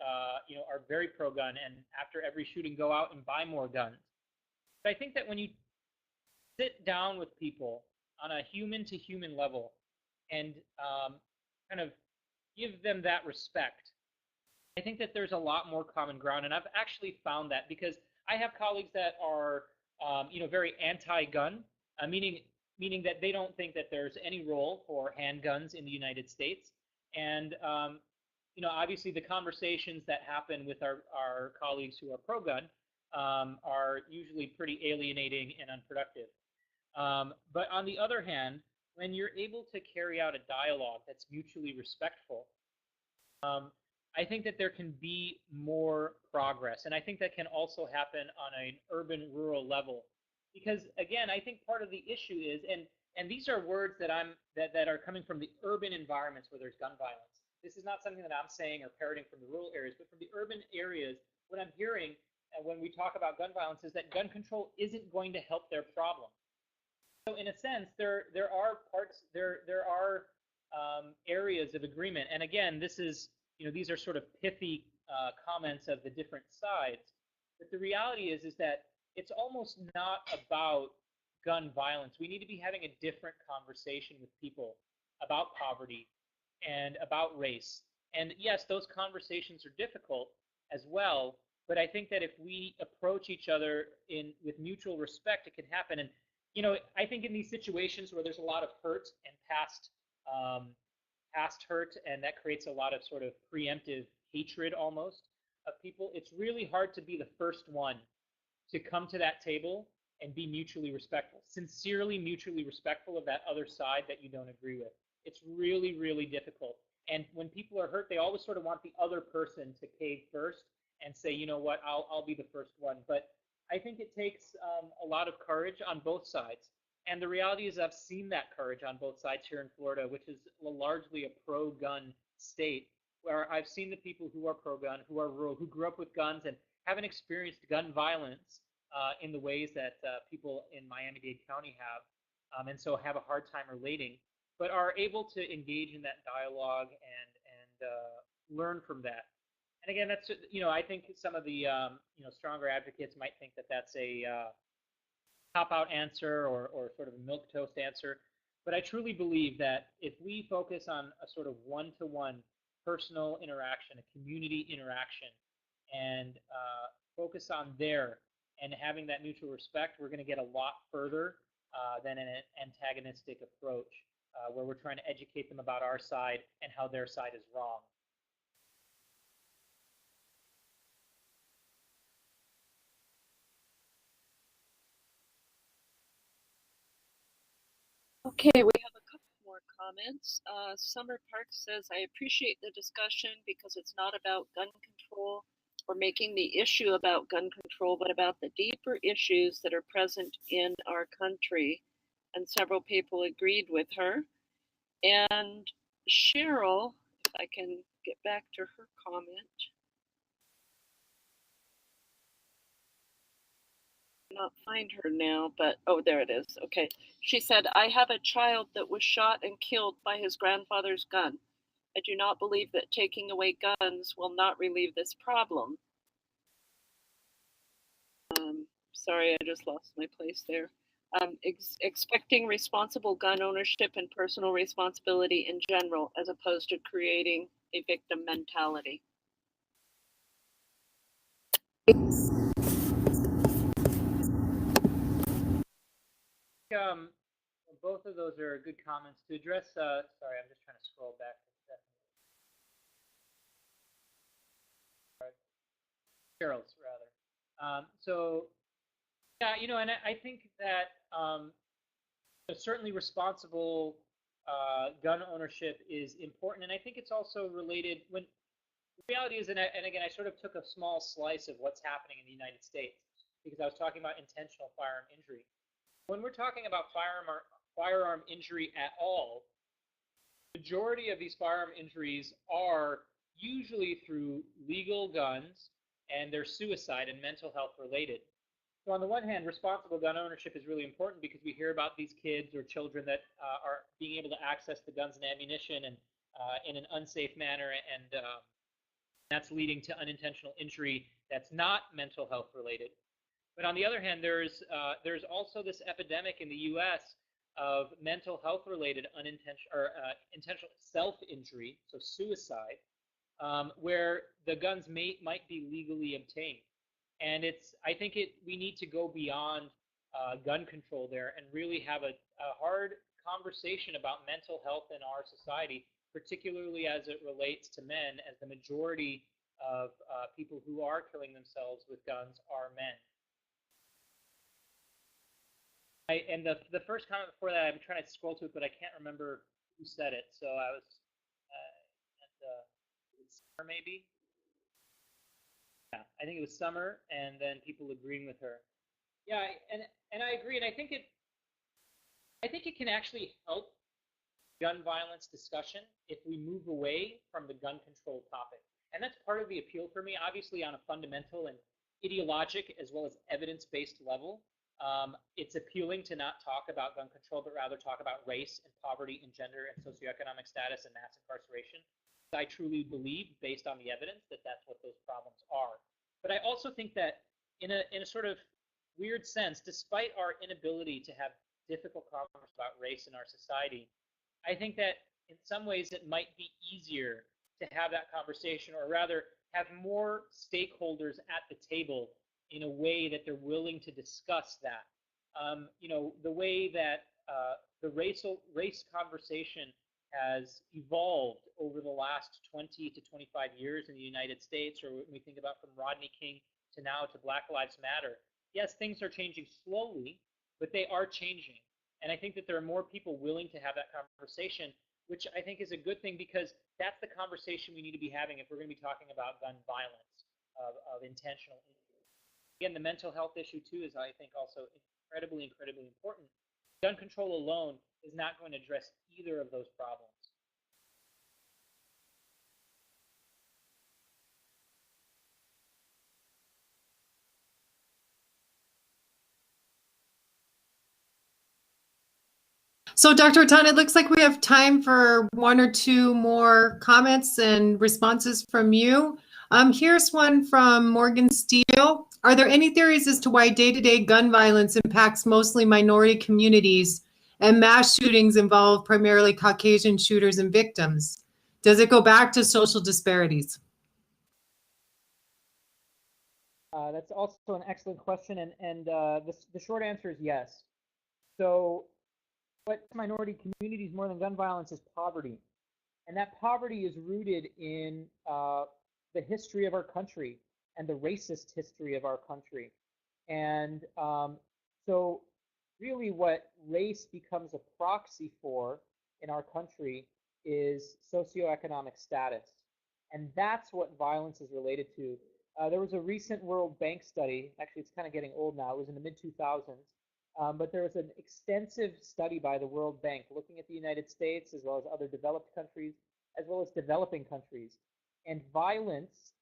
are very pro-gun and after every shooting go out and buy more guns. But I think that when you sit down with people on a human-to-human level and kind of give them that respect, I think that there's a lot more common ground. And I've actually found that because I have colleagues that are, very anti-gun, meaning that they don't think that there's any role for handguns in the United States. And, obviously the conversations that happen with our colleagues who are pro-gun are usually pretty alienating and unproductive. But on the other hand, when you're able to carry out a dialogue that's mutually respectful, I think that there can be more progress. And I think that can also happen on an urban-rural level. Because, again, I think part of the issue is, and these are words that are coming from the urban environments where there's gun violence. This is not something that I'm saying or parroting from the rural areas, but from the urban areas, what I'm hearing when we talk about gun violence is that gun control isn't going to help their problem. So in a sense, there are areas of agreement. And again, this is, these are sort of pithy comments of the different sides. But the reality is that it's almost not about gun violence. We need to be having a different conversation with people about poverty and about race. And yes, those conversations are difficult as well. But I think that if we approach each other with mutual respect, it can happen. And I think in these situations where there's a lot of hurt and past hurt, and that creates a lot of sort of preemptive hatred almost of people, it's really hard to be the first one to come to that table and be mutually respectful, sincerely mutually respectful of that other side that you don't agree with. It's really, really difficult. And when people are hurt, they always sort of want the other person to cave first and say, you know what, I'll be the first one. But I think it takes a lot of courage on both sides. And the reality is I've seen that courage on both sides here in Florida, which is largely a pro-gun state, where I've seen the people who are pro-gun, who are rural, who grew up with guns and haven't experienced gun violence in the ways that people in Miami-Dade County have, and so have a hard time relating, but are able to engage in that dialogue and learn from that. And again, that's, I think some of the stronger advocates might think that that's a cop-out answer or sort of a milquetoast answer. But I truly believe that if we focus on a sort of one-to-one personal interaction, a community interaction, and focus on there and having that mutual respect, we're going to get a lot further than an antagonistic approach where we're trying to educate them about our side and how their side is wrong. Okay, we have a couple more comments. Summer Park says, I appreciate the discussion because it's not about gun control or making the issue about gun control, but about the deeper issues that are present in our country. And several people agreed with her. And Cheryl, if I can get back to her comment. Not find her now, but oh, there it is. Okay. She said, I have a child that was shot and killed by his grandfather's gun. I do not believe that taking away guns will not relieve this problem. Sorry, I just lost my place there. Expecting responsible gun ownership and personal responsibility in general, as opposed to creating a victim mentality. Both of those are good comments to address. Sorry, I'm just trying to scroll back. Carol's rather. So yeah, and I think that certainly responsible gun ownership is important, and I think it's also related. When the reality is, and again, I sort of took a small slice of what's happening in the United States because I was talking about intentional firearm injury. When we're talking about firearm injury at all, the majority of these firearm injuries are usually through legal guns, and they're suicide and mental health related. So on the one hand, responsible gun ownership is really important because we hear about these kids or children that are being able to access the guns and ammunition and in an unsafe manner, and that's leading to unintentional injury that's not mental health related. But on the other hand, there's also this epidemic in the U.S. of mental health related unintentional or intentional self-injury, so suicide, where the guns might be legally obtained. And I think we need to go beyond gun control there and really have a hard conversation about mental health in our society, particularly as it relates to men, as the majority of people who are killing themselves with guns are men. And the first comment before that, I'm trying to scroll to it, but I can't remember who said it. So I was Summer maybe. Yeah, I think it was Summer, and then people agreeing with her. Yeah, and I agree, and I think it can actually help gun violence discussion if we move away from the gun control topic, and that's part of the appeal for me. Obviously, on a fundamental and ideologic as well as evidence-based level, it's appealing to not talk about gun control, but rather talk about race and poverty and gender and socioeconomic status and mass incarceration. I truly believe, based on the evidence, that that's what those problems are. But I also think that in a sort of weird sense, despite our inability to have difficult conversations about race in our society, I think that in some ways it might be easier to have that conversation, or rather have more stakeholders at the table in a way that they're willing to discuss that. The way that the race conversation has evolved over the last 20 to 25 years in the United States, or when we think about from Rodney King to now to Black Lives Matter. Yes, things are changing slowly, but they are changing. And I think that there are more people willing to have that conversation, which I think is a good thing, because that's the conversation we need to be having if we're going to be talking about gun violence, of intentional injury. Again, the mental health issue too is, I think, also incredibly, incredibly important. Gun control alone is not going to address either of those problems. So, Dr. Rattan, it looks like we have time for one or two more comments and responses from you. Here's one from Morgan Steele. Are there any theories as to why day-to-day gun violence impacts mostly minority communities and mass shootings involve primarily Caucasian shooters and victims? Does it go back to social disparities? That's also an excellent question, and the short answer is yes. So what minority communities more than gun violence is poverty, and that poverty is rooted in the history of our country and the racist history of our country. And so really what race becomes a proxy for in our country is socioeconomic status. And that's what violence is related to. There was a recent World Bank study, actually it's kind of getting old now, it was in the mid-2000s, but there was an extensive study by the World Bank looking at the United States as well as other developed countries, as well as developing countries. And violence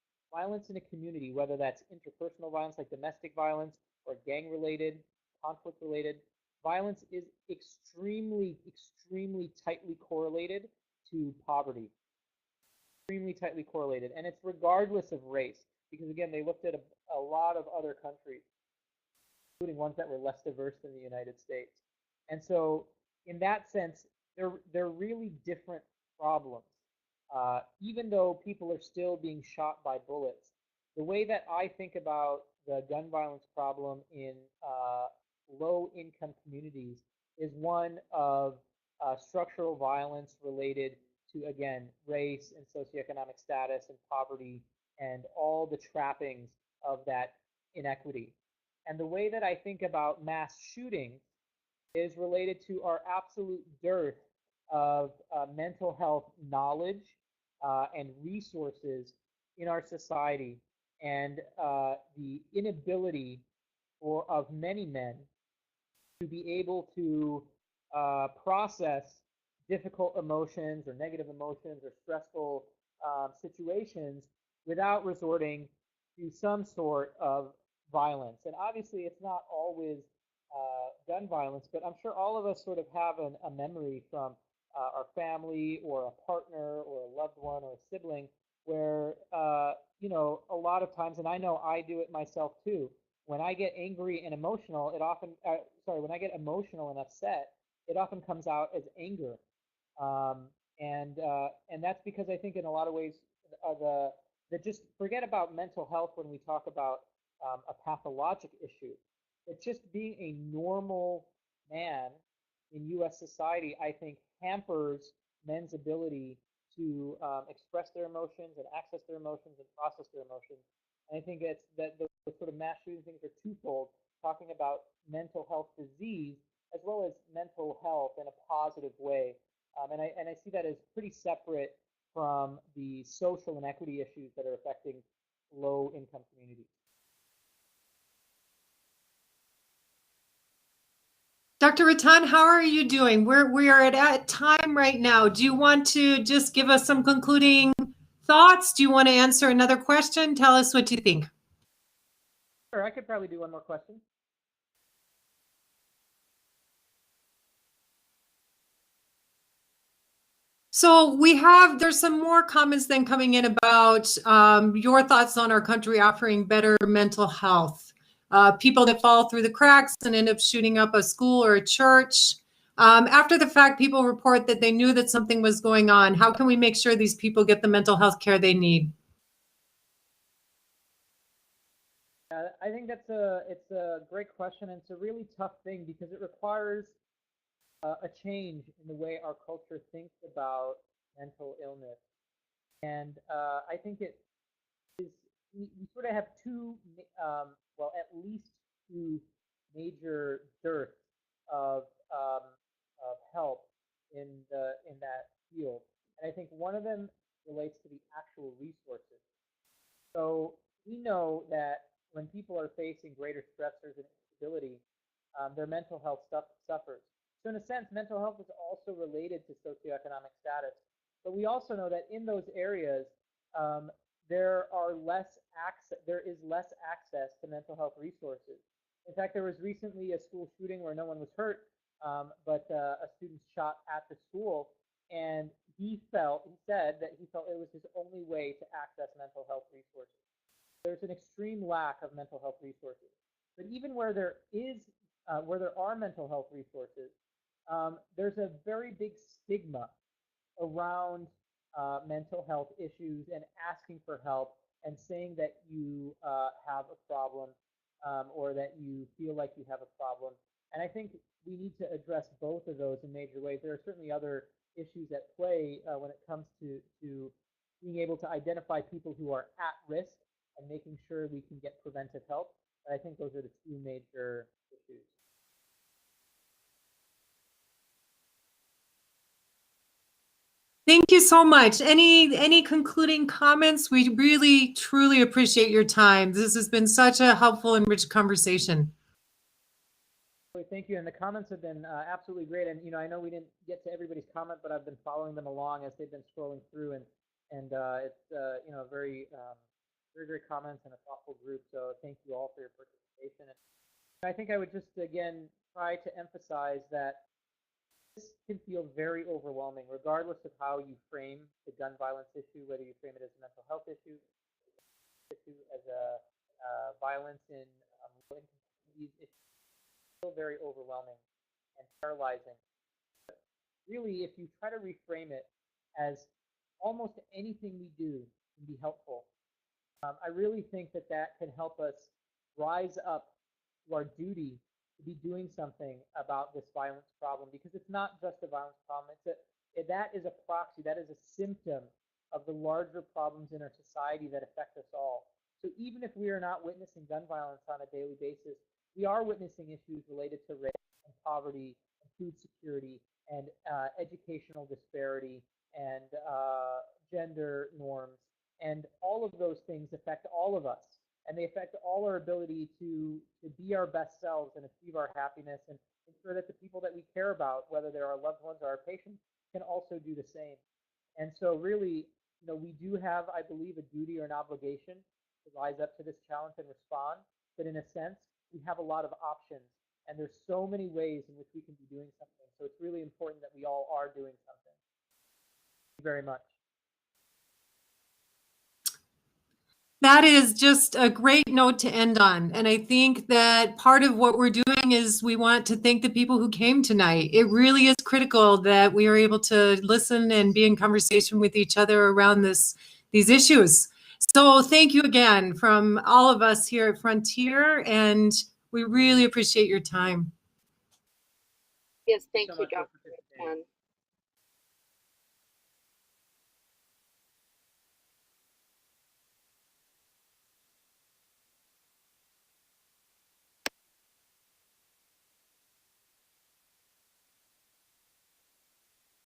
in a community, whether that's interpersonal violence like domestic violence or gang-related, conflict-related, violence is extremely, extremely tightly correlated to poverty. extremely tightly correlated, and it's regardless of race, because again, they looked at a lot of other countries, including ones that were less diverse than the United States. And so in that sense, they're really different problems. Even though people are still being shot by bullets, the way that I think about the gun violence problem in low-income communities is one of structural violence related to, again, race and socioeconomic status and poverty and all the trappings of that inequity. And the way that I think about mass shootings is related to our absolute dearth of mental health knowledge and resources in our society, and the inability of many men to be able to process difficult emotions or negative emotions or stressful situations without resorting to some sort of violence. And obviously, it's not always gun violence, but I'm sure all of us sort of have a memory from our family or a partner or a loved one or a sibling where, you know, a lot of times, and I know I do it myself too, when I get angry and emotional, it often, when I get emotional and upset, it often comes out as anger. And that's because I think in a lot of ways, just forget about mental health when we talk about a pathologic issue. But just being a normal man in U.S. society, I think, hampers men's ability to express their emotions and access their emotions and process their emotions. And I think it's that the sort of mass shooting things are twofold, talking about mental health disease as well as mental health in a positive way. And I see that as pretty separate from the social inequity issues that are affecting low-income communities. Dr. Rattan, how are you doing? We are at time right now. Do you want to just give us some concluding thoughts? Do you want to answer another question? Tell us what you think. Sure, I could probably do one more question. So there's some more comments then coming in about your thoughts on our country offering better mental health. People that fall through the cracks and end up shooting up a school or a church. After the fact, people report that they knew that something was going on. How can we make sure these people get the mental health care they need? I think it's a great question, and it's a really tough thing because it requires a change in the way our culture thinks about mental illness. And I think it is, we sort of have at least two major dearths of help in that field. And I think one of them relates to the actual resources. So we know that when people are facing greater stressors and instability, their mental health suffers. So in a sense, mental health is also related to socioeconomic status. But we also know that in those areas, there is less access to mental health resources. In fact, there was recently a school shooting where no one was hurt, but a student shot at the school, and he said that he felt it was his only way to access mental health resources. There's an extreme lack of mental health resources. But even where there are mental health resources, there's a very big stigma around mental health issues and asking for help and saying that you have a problem or that you feel like you have a problem. And I think we need to address both of those in major ways. There are certainly other issues at play when it comes to being able to identify people who are at risk and making sure we can get preventive help. But I think those are the two major issues. Thank you so much. Any concluding comments? We really, truly appreciate your time. This has been such a helpful and rich conversation. Thank you, and the comments have been absolutely great. And I know we didn't get to everybody's comment, but I've been following them along as they've been scrolling through, and it's very great comments and a thoughtful group. So thank you all for your participation. And I think I would just again try to emphasize that this can feel very overwhelming, regardless of how you frame the gun violence issue, whether you frame it as a mental health issue as a violence in low-income communities. It's still very overwhelming and paralyzing. But really, if you try to reframe it as almost anything we do can be helpful, I really think that that can help us rise up to our duty to be doing something about this violence problem, because it's not just a violence problem. That is a proxy, that is a symptom of the larger problems in our society that affect us all. So even if we are not witnessing gun violence on a daily basis, we are witnessing issues related to race and poverty and food security and educational disparity and gender norms. And all of those things affect all of us. And they affect all our ability to be our best selves and achieve our happiness, and ensure that the people that we care about, whether they're our loved ones or our patients, can also do the same. And so really, we do have, I believe, a duty or an obligation to rise up to this challenge and respond. But in a sense, we have a lot of options, and there's so many ways in which we can be doing something. So it's really important that we all are doing something. Thank you very much. That is just a great note to end on. And I think that part of what we're doing is we want to thank the people who came tonight. It really is critical that we are able to listen and be in conversation with each other around these issues. So thank you again from all of us here at Frontier, and we really appreciate your time. Yes, thank so you, Dr. Rattan.